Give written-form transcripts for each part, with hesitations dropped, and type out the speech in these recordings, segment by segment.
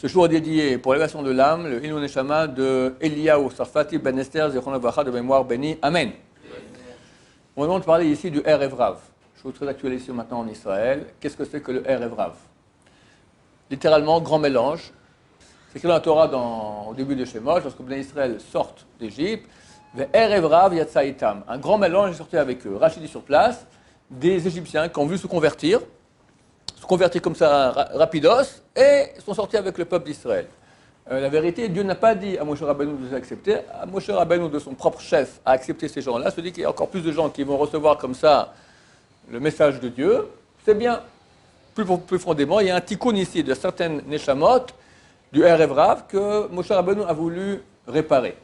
Ce jour est dédié pour l'élévation de l'âme, le Ilun Neshama de Eliyahu Sarfati Ben Esther Zichron Levracha de mémoire béni. Amen. On va parler ici du Erev Rav. Chose très actuelle ici maintenant en Israël. Qu'est-ce que c'est que le Erev Rav? Littéralement, grand mélange. C'est écrit dans la Torah au début de Shemot, lorsque les Israël sortent d'Égypte. Le Erev Rav Yatsa Itam. Un grand mélange est sorti avec eux. Rachid dit sur place, des Égyptiens qui ont voulu se convertir comme ça rapidos, et sont sortis avec le peuple d'Israël. La vérité, Dieu n'a pas dit à Moshe Rabbeinu de les accepter. À Moshe Rabbeinu, de son propre chef, à accepter ces gens-là. Se dit qu'il y a encore plus de gens qui vont recevoir comme ça le message de Dieu. C'est bien. Plus profondément, il y a un tikkun ici de certaines neshamot du Erev Rav que Moshe Rabbeinu a voulu réparer.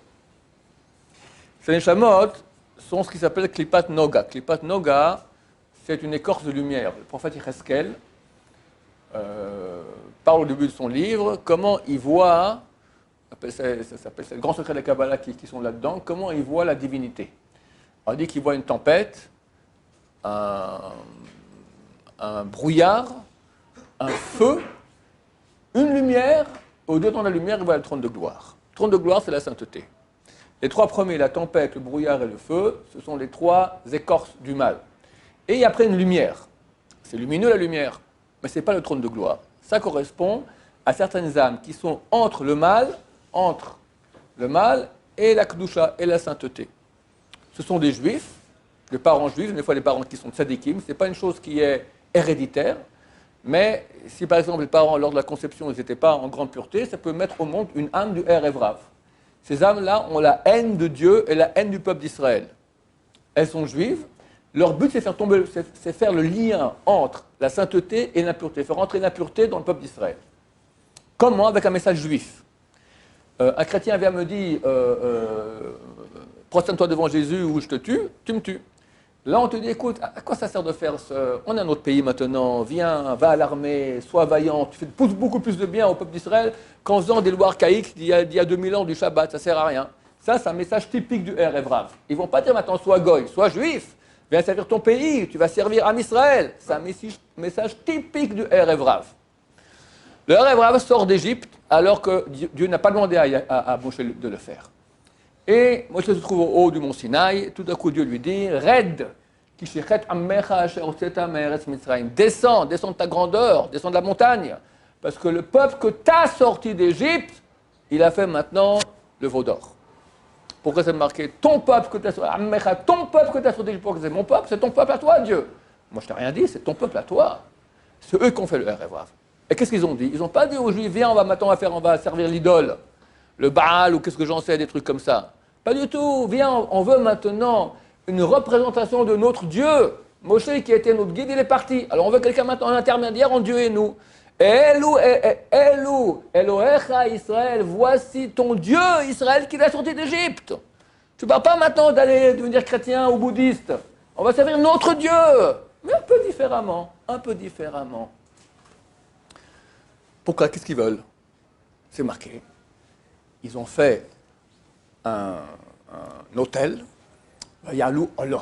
Ces neshamot sont ce qui s'appelle Klipat Noga. Klipat Noga, c'est une écorce de lumière. Le prophète Yecheskel parle au début de son livre comment il voit, ça s'appelle le grand secret de la Kabbalah qui sont là-dedans, comment il voit la divinité. On dit qu'il voit une tempête, un brouillard, un feu, une lumière, au-dedans de la lumière, il voit le trône de gloire. Le trône de gloire, c'est la sainteté. Les trois premiers, la tempête, le brouillard et le feu, ce sont les trois écorces du mal. Et après une lumière. C'est lumineux la lumière, mais ce n'est pas le trône de gloire. Ça correspond à certaines âmes qui sont entre le mal et la kedusha et la sainteté. Ce sont des juifs, des parents juifs, des fois des parents qui sont tzadikim. Ce n'est pas une chose qui est héréditaire, mais si par exemple les parents, lors de la conception, ils n'étaient pas en grande pureté, ça peut mettre au monde une âme du Erev Rav. Ces âmes-là ont la haine de Dieu et la haine du peuple d'Israël. Elles sont juives. Leur but, c'est faire le lien entre la sainteté et l'impureté, faire entrer l'impureté dans le peuple d'Israël. Comment? Avec un message juif. Un chrétien vient me dire prosterne-toi devant Jésus ou je te tue, tu me tues. Là, on te dit, écoute, à quoi ça sert de faire ce... On est un autre pays maintenant, viens, va à l'armée, sois vaillant, tu fais beaucoup plus de bien au peuple d'Israël qu'en faisant des lois archaïques d'il y a 2000 ans du Shabbat, ça sert à rien. Ça, c'est un message typique du Erev Rav. Ils ne vont pas dire maintenant, sois goy, sois juif, viens servir ton pays, tu vas servir en Israël. C'est un message typique du Erev Rav. Le Erev Rav sort d'Égypte alors que Dieu n'a pas demandé à Moshe de le faire. Et Moshe se trouve au haut du mont Sinaï, tout d'un coup Dieu lui dit, Red, descends de ta grandeur, descends de la montagne, parce que le peuple que tu as sorti d'Égypte, il a fait maintenant le veau d'or. Pourquoi c'est marqué ton peuple que tu as sorti d'Égypte? Pourquoi c'est mon peuple? C'est ton peuple à toi, Dieu. Moi je t'ai rien dit, c'est ton peuple à toi. C'est eux qui ont fait le Erev Rav. Et qu'est-ce qu'ils ont dit? Ils n'ont pas dit aux Juifs, viens, on va servir l'idole, le Baal ou qu'est-ce que j'en sais, des trucs comme ça. Pas du tout. Viens, on veut maintenant une représentation de notre Dieu. Moshe, qui était notre guide, il est parti. Alors on veut quelqu'un maintenant, un intermédiaire entre Dieu et nous. Elohecha Israël, voici ton Dieu Israël qui t'a sorti d'Égypte. Tu ne parles pas maintenant d'aller devenir chrétien ou bouddhiste. On va servir notre Dieu, mais un peu différemment. Pourquoi? Qu'est-ce qu'ils veulent? C'est marqué. Ils ont fait un autel, Yalou Olot.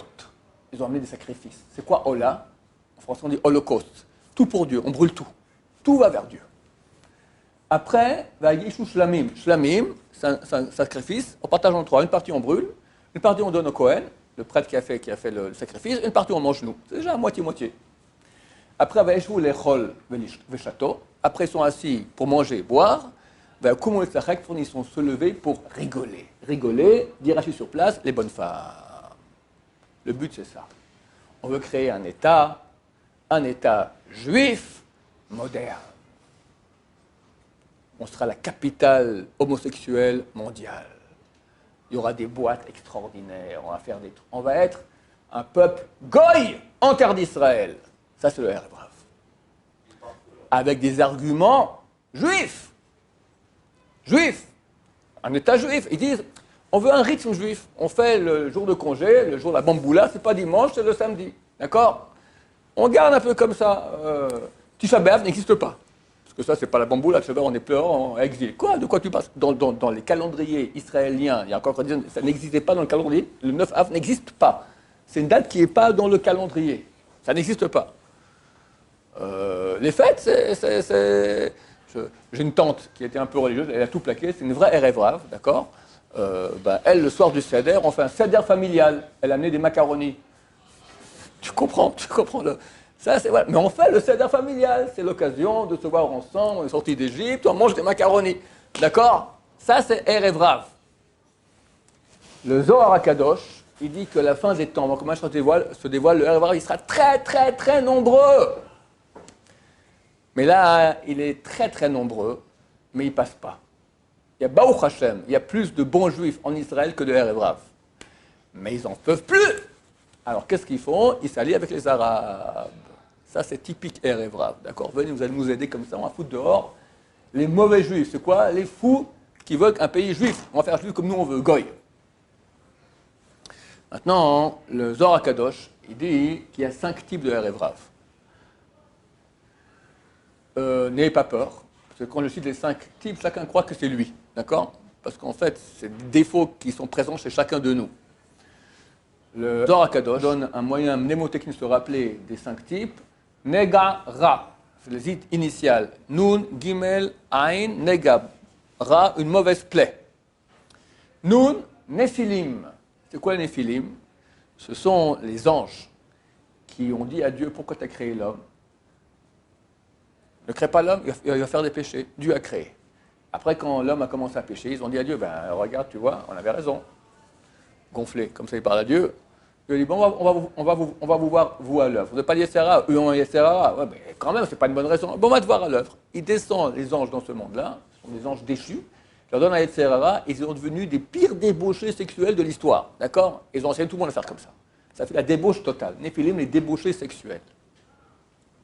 Ils ont amené des sacrifices. C'est quoi Ola? En français, on dit holocauste. Tout pour Dieu, on brûle tout. Tout va vers Dieu. Après, Vagishu Shlamim. Shlamim, c'est un sacrifice. On partage en trois. Une partie on brûle, une partie on donne au Kohen, le prêtre qui a fait le sacrifice, une partie on mange nous. C'est déjà moitié-moitié. Après, Vagishu Lechol Veshato. Après, ils sont assis pour manger et boire. Ils sont se lever pour rigoler. Rigoler, dire assis sur place, les bonnes femmes. Le but, c'est ça. On veut créer un État juif moderne. On sera la capitale homosexuelle mondiale. Il y aura des boîtes extraordinaires, on va faire des trucs. On va être un peuple goy en terre d'Israël. Ça, c'est le Erev Rav. Avec des arguments juifs. Un État juif. Ils disent, on veut un rythme juif. On fait le jour de congé, le jour de la bamboula, c'est pas dimanche, c'est le samedi. D'accord? On garde un peu comme ça. Tisha B'Av n'existe pas. Parce que ça, c'est pas la bamboula, Tisha B'Av, on est pleurant, en exil. Quoi? De quoi tu parles? Dans les calendriers israéliens, il y a encore dire, ça n'existait pas dans le calendrier. Le 9 Av n'existe pas. C'est une date qui n'est pas dans le calendrier. Ça n'existe pas. Les fêtes, J'ai une tante qui était un peu religieuse, elle a tout plaqué, c'est une vraie Erev Rav, d'accord. Elle, le soir du Seder, on fait un Seder familial. Elle a amené des macaronis. Tu comprends Ça, c'est voilà. Mais on fait le Seder familial. C'est l'occasion de se voir ensemble. On est sorti d'Égypte, on mange des macaronis. D'accord. Ça, c'est Erev Rav. Le Zohar HaKadosh, il dit que la fin des temps, avant que Mashiach se dévoile, le Erev Rav, il sera très, très, très nombreux. Mais là, il est très, très nombreux, mais il ne passe pas. Il y a Baruch Hashem, il y a plus de bons juifs en Israël que de Erev Rav. Mais ils n'en peuvent plus. Alors, qu'est-ce qu'ils font? Ils s'allient avec les Arabes. Ça, c'est typique Erev Rav. D'accord? Venez, vous allez nous aider comme ça, on va foutre dehors les mauvais juifs. C'est quoi? Les fous qui veulent un pays juif. On va faire juif comme nous on veut, Goy. Maintenant, le Zohar HaKadosh, il dit qu'il y a 5 types de Erev Rav. N'ayez pas peur, parce que quand je cite les 5 types, chacun croit que c'est lui, d'accord? Parce qu'en fait, c'est des défauts qui sont présents chez chacun de nous. Le Zohar HaKadosh donne un moyen mnémotechnique de se rappeler des 5 types. Nega, Ra, c'est le zit initial. Nun, Gimel, Ain, Nega, Ra, une mauvaise plaie. Nun, Nephilim. C'est quoi les Néphilim? Ce sont les anges qui ont dit à Dieu, pourquoi tu as créé l'homme? Ne crée pas l'homme, il va faire des péchés. Dieu a créé. Après, quand l'homme a commencé à pécher, ils ont dit à Dieu, regarde, tu vois, on avait raison. Gonflé, comme ça il parle à Dieu. Il dit, bon, on va vous voir, vous, à l'œuvre. Vous n'avez pas Yetzirah, eux ont Yetzirah. Ouais, mais quand même, c'est pas une bonne raison. Bon, on va te voir à l'œuvre. Ils descendent, les anges dans ce monde-là, ce sont des anges déchus. Ils leur donnent un Yetzirah, ils sont devenus des pires débauchés sexuels de l'histoire. D'accord? Ils ont enseigné tout le monde à faire comme ça. Ça fait la débauche totale. Néphilim, les débauchés sexuels.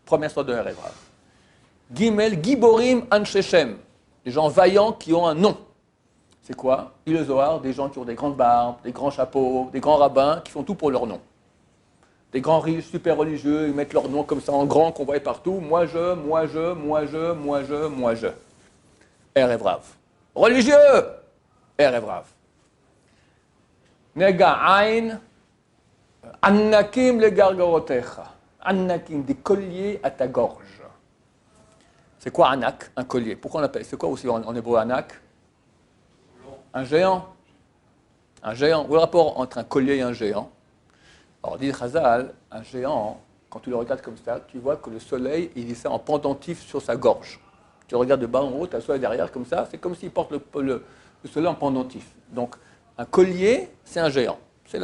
Première sorte de Erev Rav. Gimel, Giborim, Anshechem. Des gens vaillants qui ont un nom. C'est quoi? Le Zohar, des gens qui ont des grandes barbes, des grands chapeaux, des grands rabbins, qui font tout pour leur nom. Des grands riches, super religieux, ils mettent leur nom comme ça en grand, qu'on voit partout. Moi je, moi je, moi je, moi je, moi je. Erev Rav. Religieux! Erev Rav. Nega Ain, Annakim le gargarotecha. Annakim, des colliers à ta gorge. C'est quoi Anak, un collier? Pourquoi on l'appelle? C'est quoi aussi en hébreu Anak? Un géant. Un géant. Où est le rapport entre un collier et un géant? Alors, dit Chazal, un géant, quand tu le regardes comme ça, tu vois que le soleil, il est ça en pendentif sur sa gorge. Tu regardes de bas en haut, tu as le soleil derrière comme ça, c'est comme s'il porte le soleil en pendentif. Donc, un collier, c'est un géant. C'est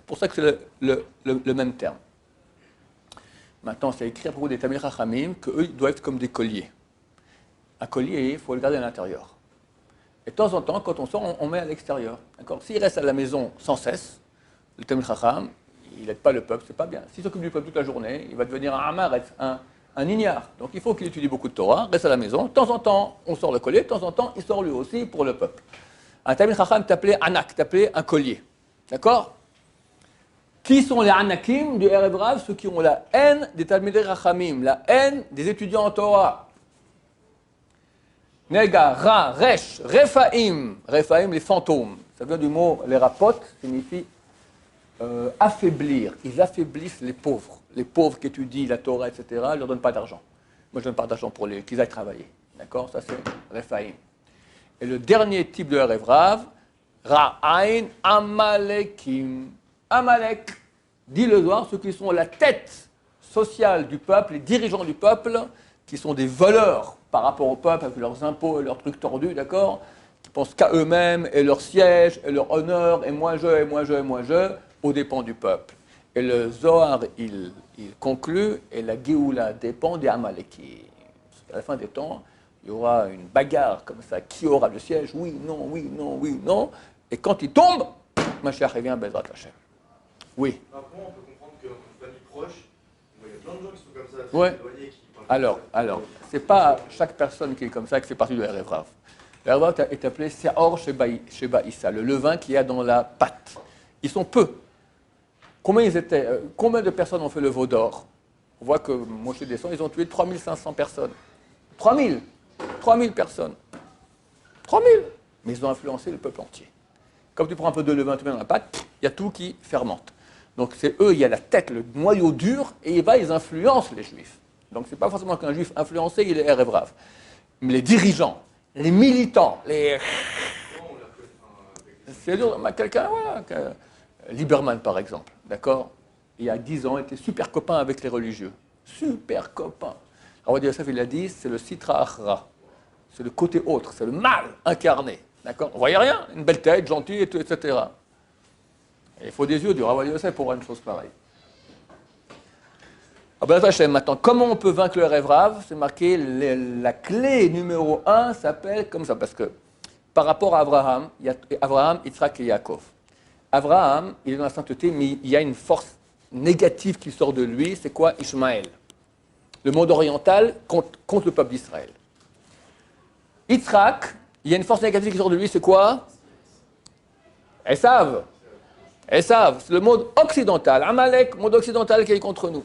pour ça que c'est le même terme. Maintenant, c'est écrit à propos des Talmidei Chachamim qu'eux, ils doivent être comme des colliers. Un collier, il faut le garder à l'intérieur. Et de temps en temps, quand on sort, on met à l'extérieur. D'accord? S'il reste à la maison sans cesse, le Talmid Chacham, il n'aide pas le peuple, c'est pas bien. S'il s'occupe du peuple toute la journée, il va devenir un amaret, un ignare. Donc il faut qu'il étudie beaucoup de Torah, reste à la maison. De temps en temps, on sort le collier, de temps en temps, il sort lui aussi pour le peuple. Un Talmid Chacham t'appelait Anak, t'appelait un collier. D'accord? Qui sont les Anakim du Erev Rav? Ceux qui ont la haine des Talmidei Chachamim, la haine des étudiants en Torah. Nega, Ra, Resh, Rephaim. Rephaim, les fantômes. Ça vient du mot, les rapotes, signifie affaiblir. Ils affaiblissent les pauvres. Les pauvres qui étudient la Torah, etc., ils ne leur donnent pas d'argent. Moi, je ne donne pas d'argent pour qu'ils aillent travailler. D'accord? Ça, c'est Rephaim. Et le dernier type de Erev Rav, Ra'ain, Amalekim. Amalek, dit le Zohar, ceux qui sont la tête sociale du peuple, les dirigeants du peuple, qui sont des voleurs par rapport au peuple, avec leurs impôts et leurs trucs tordus, d'accord? Qui pensent qu'à eux-mêmes, et leur siège, et leur honneur, et moi je, et moi je, et moi je, aux dépens du peuple. Et le Zohar, il conclut, et la Géoula dépend des Amaleki. À la fin des temps, il y aura une bagarre comme ça, qui aura le siège? Oui, non, oui, non, oui, non. Et quand il tombe, Mashiach revient, Bezrat Hashem. Oui. Après, on peut comprendre qu'une famille proche, il y a plein de gens qui sont comme ça, Ouais. éloignés, qui Alors, c'est pas chaque personne qui est comme ça qui fait partie de l'Erev Rav. L'Erev Rav est appelé Se'or Sheba Issa, le levain qu'il y a dans la pâte. Ils sont peu. Combien ils étaient? Combien de personnes ont fait le veau d'or? On voit que Moshe descend, ils ont tué 3500 personnes. 3000 personnes. 3000. Mais ils ont influencé le peuple entier. Comme tu prends un peu de levain, tu mets dans la pâte, il y a tout qui fermente. Donc c'est eux, il y a la tête, le noyau dur, et ils influencent les juifs. Donc c'est pas forcément qu'un juif influencé, il est Erev Rav. les dirigeants, les militants, les... Comment on l'a fait avec C'est dur, quelqu'un, voilà, Lieberman par exemple, d'accord? Il y a 10 ans, il était super copain avec les religieux. Super copain. Rabbi Yosef, il a dit, c'est le Sitra Achra. C'est le côté autre, c'est le mal incarné. D'accord? On ne voyait rien, une belle tête, gentil, et tout, etc. Et il faut des yeux du Rabbi Yosef pour voir une chose pareille. Maintenant, comment on peut vaincre le rêve rave? C'est marqué, la clé numéro 1 s'appelle comme ça, parce que par rapport à Abraham, il y a Abraham, Yitzhak et Yaakov. Abraham, il est dans la sainteté, mais il y a une force négative qui sort de lui, c'est quoi? Ishmaël. Le monde oriental contre le peuple d'Israël. Yitzhak, il y a une force négative qui sort de lui, c'est quoi? Esav. Esav, c'est le monde occidental. Amalek, monde occidental qui est contre nous.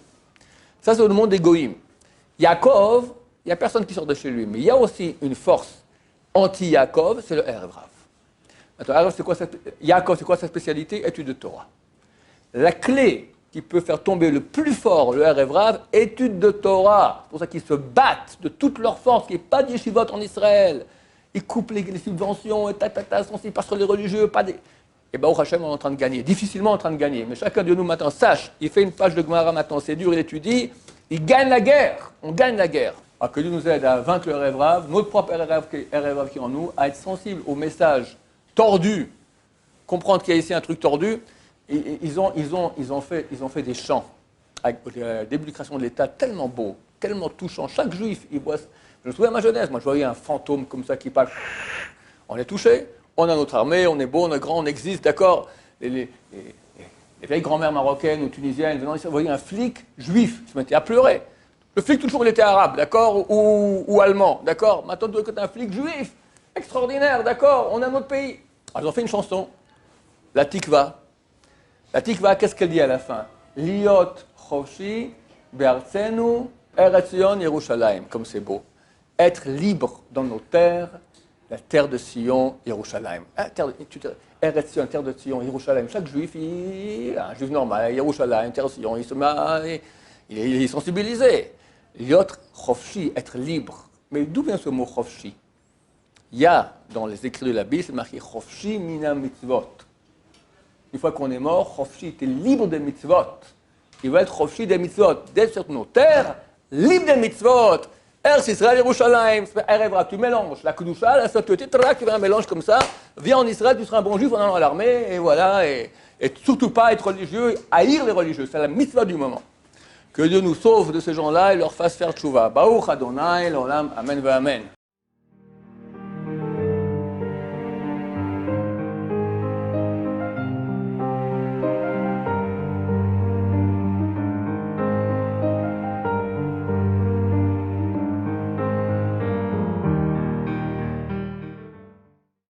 Ça, c'est le monde des goïms. Yaakov, il n'y a personne qui sort de chez lui, mais il y a aussi une force anti-Yaakov, c'est le Erev Rav. Attends, Yaakov, c'est quoi sa spécialité? Étude de Torah. La clé qui peut faire tomber le plus fort le Erev Rav, étude de Torah. C'est pour ça qu'ils se battent de toute leur force, qu'il n'y ait pas d'yeshivot en Israël. Ils coupent les subventions, et sont si parce que les religieux, pas des... Et Baruch Hashem, on est en train de gagner, difficilement en train de gagner. Mais chacun de nous maintenant sache, il fait une page de Gemara maintenant, c'est dur, il étudie, il gagne la guerre, on gagne la guerre. Alors que Dieu nous aide à vaincre le Erev Rav, notre propre Erev Rav qui est en nous, à être sensible au message tordu, comprendre qu'il y a ici un truc tordu. Et ils ont fait des chants, avec la début de création de l'État, tellement beaux, tellement touchants. Chaque juif, il voit... Je me souviens à ma jeunesse, moi je voyais un fantôme comme ça qui parle. On est touché. On a notre armée, on est beau, on est grand, on existe, d'accord. Les vieilles grand-mères marocaines ou tunisiennes, vous voyez un flic juif, ils se mettaient à pleurer. Le flic, toujours, il était arabe, d'accord, ou allemand, d'accord. Maintenant, de côté, un flic juif, extraordinaire, d'accord, on a notre pays. Alors, ils ont fait une chanson, la Tikva. La Tikva, qu'est-ce qu'elle dit à la fin? Liot choshi be'artzenu eretz Zion Yerushalayim, comme c'est beau. Être libre dans nos terres, la terre de Sion, Yerushalayim. Eretz Sion, terre de Sion, Yerushalayim. Chaque juif, un juif normal, Yerushalayim, terre de Sion, il est sensibilisé. L'autre, chofshi, être libre. Mais d'où vient ce mot chofshi? Il y a dans les écrits de la Bible, c'est marqué chofshi mina mitzvot. Une fois qu'on est mort, chofshi, tu es libre des mitzvot. Il va être chofshi des mitzvot. D'être sur nos terres, libre des mitzvot. Eretz Israël, Yerushalayim, tu mélanges la Kedusha, la sainteté, tu fais un mélange comme ça, viens en Israël, tu seras un bon juif en allant à l'armée, et voilà, et surtout pas être religieux, haïr les religieux, c'est la mitzvah du moment. Que Dieu nous sauve de ces gens-là et leur fasse faire tchouva. Baruch Adonai, l'olam, amen, amen.